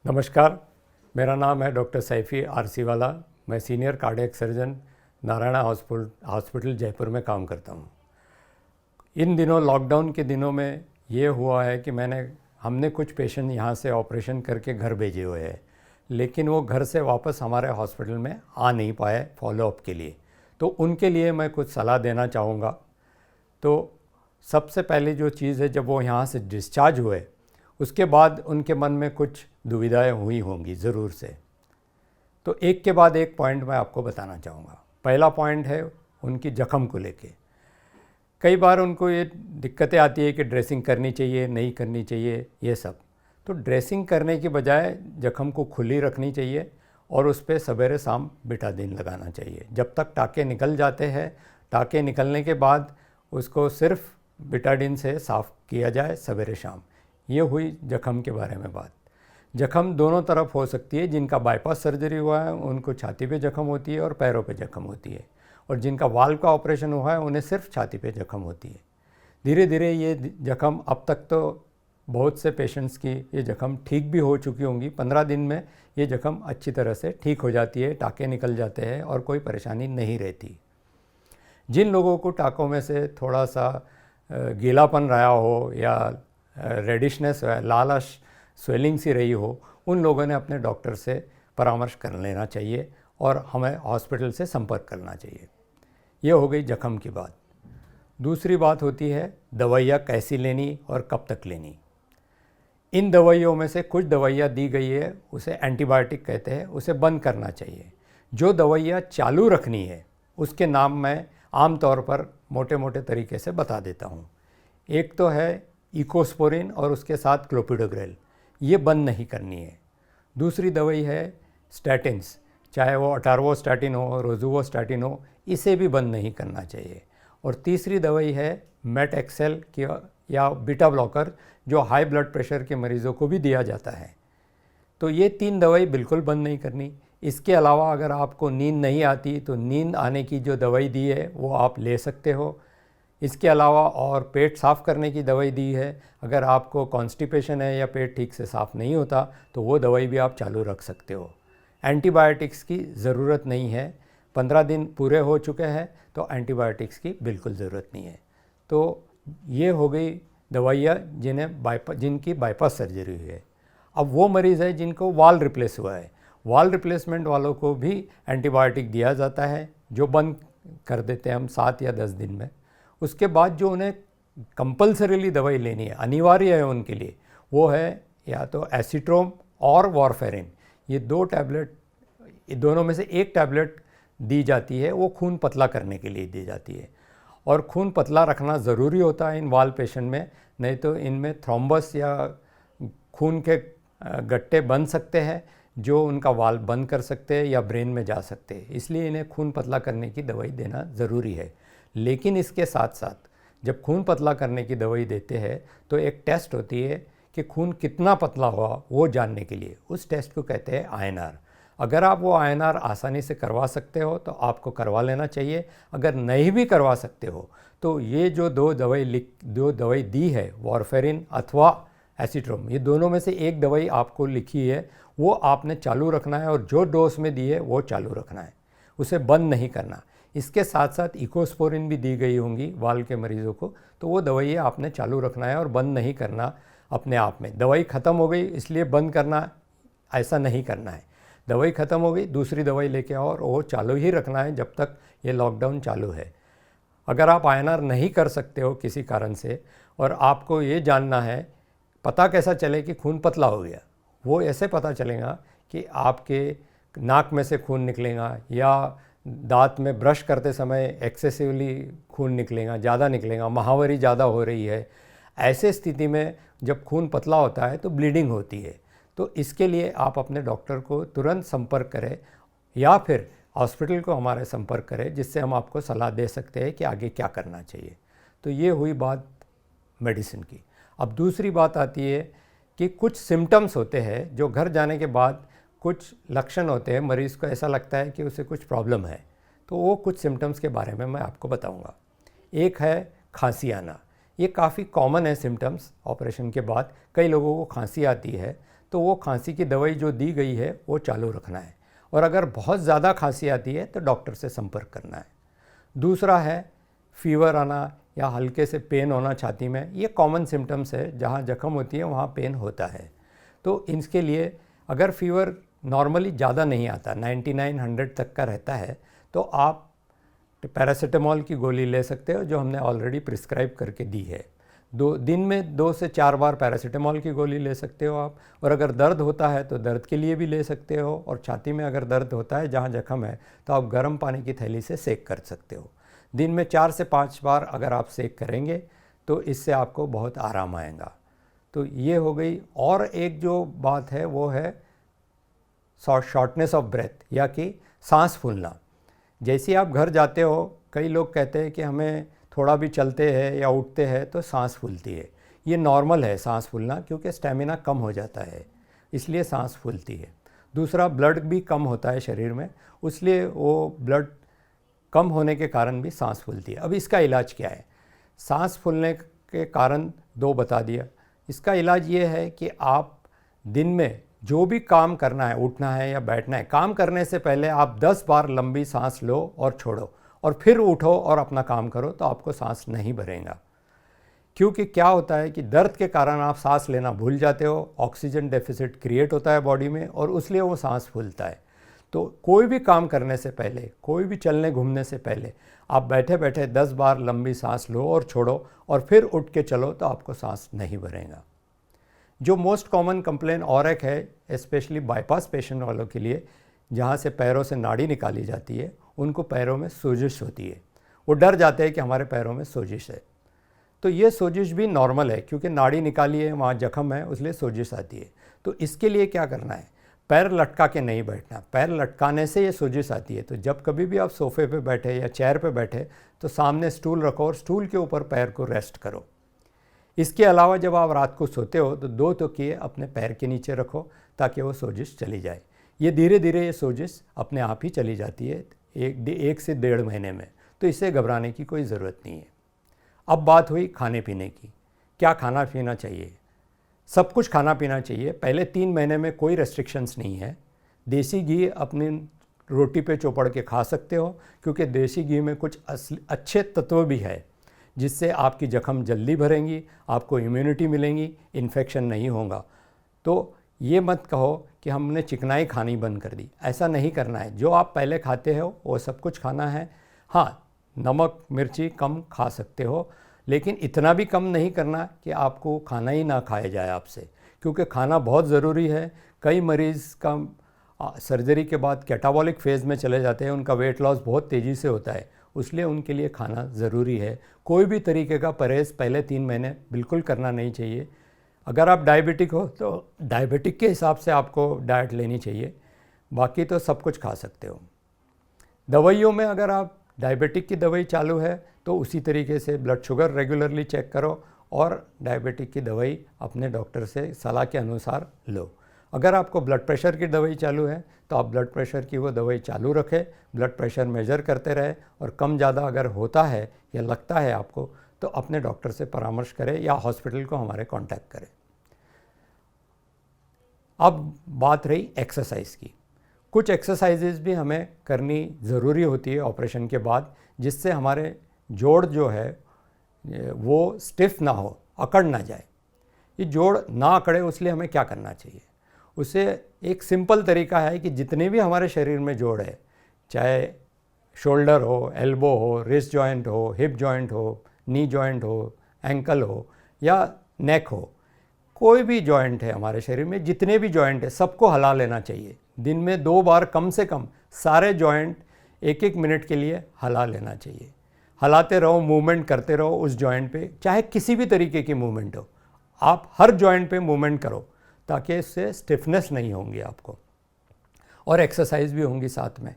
नमस्कार, मेरा नाम है डॉक्टर सैफ़ी आरसीवाला। मैं senior cardiac surgeon Narayana hospital Jaipur में काम करता हूँ। इन दिनों लॉकडाउन के दिनों में ये हुआ है कि हमने कुछ पेशेंट यहाँ से ऑपरेशन करके घर भेजे हुए हैं, लेकिन वो घर से वापस हमारे हॉस्पिटल में आ नहीं पाए फॉलोअप के लिए। तो उनके लिए मैं कुछ सलाह देना चाहूँगा। तो सबसे पहले जो चीज़ है, जब वो यहाँ से डिस्चार्ज हुए उसके बाद उनके मन में कुछ दुविधाएं हुई होंगी ज़रूर से। तो एक के बाद एक पॉइंट मैं आपको बताना चाहूँगा। पहला पॉइंट है उनकी जख्म को लेके। कई बार उनको ये दिक्कतें आती है कि ड्रेसिंग करनी चाहिए, नहीं करनी चाहिए, ये सब। तो ड्रेसिंग करने की बजाय जख्म को खुली रखनी चाहिए और उस पर सवेरे शाम बिटाडीन लगाना चाहिए। जब तक टाँके निकल जाते हैं, टाँके निकलने के बाद उसको सिर्फ बिटाडीन से साफ़ किया जाए सवेरे शाम। ये हुई जख्म के बारे में बात। जख्म दोनों तरफ हो सकती है। जिनका बाईपास सर्जरी हुआ है उनको छाती पे जख्म होती है और पैरों पे जख्म होती है, और जिनका वाल्व का ऑपरेशन हुआ है उन्हें सिर्फ छाती पे जख्म होती है। धीरे धीरे ये जख्म, अब तक तो बहुत से पेशेंट्स की ये जख्म ठीक भी हो चुकी होंगी। 15 दिन में ये जख्म अच्छी तरह से ठीक हो जाती है, टाँके निकल जाते हैं और कोई परेशानी नहीं रहती। जिन लोगों को टाँकों में से थोड़ा सा गीलापन रहा हो या रेडिशनेस, लालच, स्वेलिंग सी रही हो, उन लोगों ने अपने डॉक्टर से परामर्श कर लेना चाहिए और हमें हॉस्पिटल से संपर्क करना चाहिए। ये हो गई जख्म की बात। दूसरी बात होती है दवाइयाँ कैसी लेनी और कब तक लेनी। इन दवाइयों में से कुछ दवाइयाँ दी गई है, उसे एंटीबायोटिक कहते हैं, उसे बंद करना चाहिए। जो दवाइयाँ चालू रखनी है उसके नाम मैं आम तौर पर मोटे मोटे तरीके से बता देता हूँ। एक तो है इकोस्पोरिन और उसके साथ क्लोपिडोग्रेल, ये बंद नहीं करनी है। दूसरी दवाई है स्टैटिन्स, चाहे वो अटारवोस्टैटिन हो, रोजुवोस्टैटिन हो, इसे भी बंद नहीं करना चाहिए। और तीसरी दवाई है मेटएक्सेल या बीटा ब्लॉकर, जो हाई ब्लड प्रेशर के मरीज़ों को भी दिया जाता है। तो ये 3 दवाई बिल्कुल बंद नहीं करनी। इसके अलावा अगर आपको नींद नहीं आती तो नींद आने की जो दवाई दी है वो आप ले सकते हो। इसके अलावा और पेट साफ़ करने की दवाई दी है। अगर आपको कॉन्स्टिपेशन है या पेट ठीक से साफ़ नहीं होता तो वो दवाई भी आप चालू रख सकते हो। एंटीबायोटिक्स की ज़रूरत नहीं है। 15 दिन पूरे हो चुके हैं तो एंटीबायोटिक्स की बिल्कुल ज़रूरत नहीं है। तो ये हो गई दवाइयाँ जिनकी बाईपास सर्जरी हुई है। अब वो मरीज़ है जिनको वाल्व रिप्लेस हुआ है। वाल्व रिप्लेसमेंट वालों को भी एंटीबायोटिक दिया जाता है, जो बंद कर देते हैं हम 7 या 10 दिन में। उसके बाद जो उन्हें कंपल्सरीली दवाई लेनी है, अनिवार्य है उनके लिए, वो है या तो एसीट्रोम और वारफेरिन। ये 2 टैबलेट, दोनों में से एक टैबलेट दी जाती है, वो खून पतला करने के लिए दी जाती है। और खून पतला रखना ज़रूरी होता है इन वाल्व पेशेंट में, नहीं तो इनमें थ्रोम्बस या खून के गट्टे बन सकते हैं जो उनका वाल्व बंद कर सकते हैं या ब्रेन में जा सकते हैं। इसलिए इन्हें खून पतला करने की दवाई देना ज़रूरी है। लेकिन इसके साथ साथ जब खून पतला करने की दवाई देते हैं तो एक टेस्ट होती है कि खून कितना पतला हुआ वो जानने के लिए। उस टेस्ट को कहते हैं आईएनआर। अगर आप वो आईएनआर आसानी से करवा सकते हो तो आपको करवा लेना चाहिए। अगर नहीं भी करवा सकते हो तो ये जो दो दवाई दी है, वारफेरिन अथवा एसीट्रोम, ये दोनों में से एक दवाई आपको लिखी है, वो आपने चालू रखना है और जो डोज में दी है वो चालू रखना है, उसे बंद नहीं करना। इसके साथ साथ इकोस्पोरिन भी दी गई होंगी वाल्व के मरीज़ों को, तो वो दवाई आपने चालू रखना है और बंद नहीं करना अपने आप में। दवाई ख़त्म हो गई इसलिए बंद करना, ऐसा नहीं करना है। दवाई ख़त्म हो गई, दूसरी दवाई लेके आओ और वो चालू ही रखना है जब तक ये लॉकडाउन चालू है। अगर आप आईएनआर नहीं कर सकते हो किसी कारण से और आपको ये जानना है पता कैसा चले कि खून पतला हो गया, वो ऐसे पता चलेगा कि आपके नाक में से खून निकलेगा या दांत में ब्रश करते समय एक्सेसिवली खून निकलेगा, ज़्यादा निकलेगा, महावरी ज़्यादा हो रही है। ऐसे स्थिति में जब खून पतला होता है तो ब्लीडिंग होती है। तो इसके लिए आप अपने डॉक्टर को तुरंत संपर्क करें या फिर हॉस्पिटल को हमारे संपर्क करें, जिससे हम आपको सलाह दे सकते हैं कि आगे क्या करना चाहिए। तो ये हुई बात मेडिसिन की। अब दूसरी बात आती है कि कुछ सिम्टम्स होते हैं जो घर जाने के बाद कुछ लक्षण होते हैं, मरीज़ को ऐसा लगता है कि उसे कुछ प्रॉब्लम है। तो वो कुछ सिम्टम्स के बारे में मैं आपको बताऊंगा। एक है खांसी आना। ये काफ़ी कॉमन है सिम्टम्स। ऑपरेशन के बाद कई लोगों को खांसी आती है, तो वो खांसी की दवाई जो दी गई है वो चालू रखना है, और अगर बहुत ज़्यादा खांसी आती है तो डॉक्टर से संपर्क करना है। दूसरा है फीवर आना या हल्के से पेन होना छाती में, ये कॉमन सिम्टम्स है, जहाँ जख्म होती है वहाँ पेन होता है। तो इसके लिए अगर फीवर नॉर्मली ज़्यादा नहीं आता, 99-100 तक का रहता है, तो आप पैरासीटामोल की गोली ले सकते हो, जो हमने ऑलरेडी प्रिस्क्राइब करके दी है। दिन में 2 से 4 बार पैरासीटामोल की गोली ले सकते हो आप। और अगर दर्द होता है तो दर्द के लिए भी ले सकते हो, और छाती में अगर दर्द होता है जहाँ जख्म है तो आप गर्म पानी की थैली से सेक कर सकते हो। दिन में 4 से 5 बार अगर आप सेक करेंगे तो इससे आपको बहुत आराम आएगा। तो ये हो गई। और एक जो बात है वो है शॉर्टनेस ऑफ ब्रेथ, या कि सांस फूलना। जैसे आप घर जाते हो, कई लोग कहते हैं कि हमें थोड़ा भी चलते हैं या उठते हैं तो सांस फूलती है। ये नॉर्मल है सांस फूलना, क्योंकि स्टेमिना कम हो जाता है, इसलिए सांस फूलती है। दूसरा, ब्लड भी कम होता है शरीर में, इसलिए वो ब्लड कम होने के कारण भी सांस फूलती है। अब इसका इलाज क्या है? सांस फूलने के कारण 2 बता दिया। इसका इलाज ये है कि आप दिन में जो भी काम करना है, उठना है या बैठना है, काम करने से पहले आप 10 बार लंबी सांस लो और छोड़ो, और फिर उठो और अपना काम करो, तो आपको सांस नहीं भरेगा। क्योंकि क्या होता है कि दर्द के कारण आप सांस लेना भूल जाते हो, ऑक्सीजन डेफिसिट क्रिएट होता है बॉडी में, और उसलिए वो सांस फूलता है। तो कोई भी काम करने से पहले, कोई भी चलने घूमने से पहले आप बैठे बैठे 10 बार लंबी सांस लो और छोड़ो, और फिर उठ के चलो, तो आपको सांस नहीं भरेगा। जो मोस्ट कॉमन कंप्लेन और एक है, स्पेशली बाईपास पेशेंट वालों के लिए, जहाँ से पैरों से नाड़ी निकाली जाती है, उनको पैरों में सोजिश होती है। वो डर जाते हैं कि हमारे पैरों में सोजिश है। तो ये सोजिश भी नॉर्मल है, क्योंकि नाड़ी निकाली है, वहाँ जख्म है, इसलिए सोजिश आती है। तो इसके लिए क्या करना है? पैर लटका के नहीं बैठना। पैर लटकाने से ये सोजिश आती है। तो जब कभी भी आप सोफ़े पे बैठे या चेयर पे बैठे तो सामने स्टूल रखो और स्टूल के ऊपर पैर को रेस्ट करो। इसके अलावा जब आप रात को सोते हो तो 2 तकिए अपने पैर के नीचे रखो, ताकि वो सोजिश चली जाए। ये धीरे धीरे ये सोजिश अपने आप ही चली जाती है 1 से 1.5 महीने में, तो इससे घबराने की कोई ज़रूरत नहीं है। अब बात हुई खाने पीने की। क्या खाना पीना चाहिए? सब कुछ खाना पीना चाहिए। पहले 3 महीने में कोई रेस्ट्रिक्शंस नहीं है। देसी घी अपनी रोटी पे चौपड़ के खा सकते हो, क्योंकि देसी घी में कुछ अच्छे तत्व भी है, जिससे आपकी जख्म जल्दी भरेंगी, आपको इम्यूनिटी मिलेंगी, इन्फेक्शन नहीं होगा। तो ये मत कहो कि हमने चिकनाई खानी बंद कर दी, ऐसा नहीं करना है। जो आप पहले खाते हो वो सब कुछ खाना है। हाँ, नमक मिर्ची कम खा सकते हो, लेकिन इतना भी कम नहीं करना कि आपको खाना ही ना खाया जाए आपसे, क्योंकि खाना बहुत ज़रूरी है। कई मरीज़ का सर्जरी के बाद कैटाबॉलिक फेज़ में चले जाते हैं, उनका वेट लॉस बहुत तेज़ी से होता है, इसलिए उनके लिए खाना ज़रूरी है। कोई भी तरीके का परहेज़ पहले 3 महीने बिल्कुल करना नहीं चाहिए। अगर आप डायबिटिक हो तो डायबिटिक के हिसाब से आपको डाइट लेनी चाहिए, बाकी तो सब कुछ खा सकते हो। दवाइयों में अगर आप डायबिटिक की दवाई चालू है तो उसी तरीके से ब्लड शुगर रेगुलरली चेक करो, और डायबिटिक की दवाई अपने डॉक्टर से सलाह के अनुसार लो। अगर आपको ब्लड प्रेशर की दवाई चालू है तो आप ब्लड प्रेशर की वो दवाई चालू रखें, ब्लड प्रेशर मेजर करते रहे, और कम ज़्यादा अगर होता है या लगता है आपको तो अपने डॉक्टर से परामर्श करें या हॉस्पिटल को हमारे कांटेक्ट करें। अब बात रही एक्सरसाइज की। कुछ एक्सरसाइजेज भी हमें करनी ज़रूरी होती है ऑपरेशन के बाद, जिससे हमारे जोड़ जो है वो स्टिफ ना हो, अकड़ ना जाए। ये जोड़ ना अकड़े, उसलिए हमें क्या करना चाहिए? उसे एक सिंपल तरीका है कि जितने भी हमारे शरीर में जोड़ है, चाहे शोल्डर हो, एल्बो हो, रिस्ट जॉइंट हो, हिप जॉइंट हो, नी जॉइंट हो, एंकल हो या नेक हो, कोई भी जॉइंट है हमारे शरीर में, जितने भी जॉइंट है सबको हिला लेना चाहिए। दिन में 2 बार कम से कम सारे जॉइंट 1-1 मिनट के लिए हिला लेना चाहिए। हिलाते रहो, मूवमेंट करते रहो उस जॉइंट पे, चाहे किसी भी तरीके की मूवमेंट हो, आप हर जॉइंट पे मूवमेंट करो, ताकि इससे स्टिफनेस नहीं होंगी आपको, और एक्सरसाइज भी होंगी साथ में।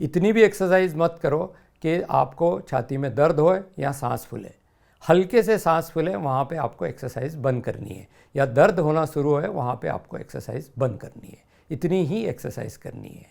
इतनी भी एक्सरसाइज मत करो कि आपको छाती में दर्द हो या सांस फूले। हल्के से सांस फूले, वहाँ पे आपको एक्सरसाइज बंद करनी है, या दर्द होना शुरू है वहाँ पे आपको एक्सरसाइज बंद करनी है। इतनी ही एक्सरसाइज करनी है।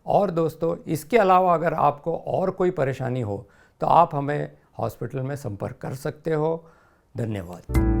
और दोस्तों, इसके अलावा अगर आपको और कोई परेशानी हो तो आप हमें हॉस्पिटल में संपर्क कर सकते हो। धन्यवाद।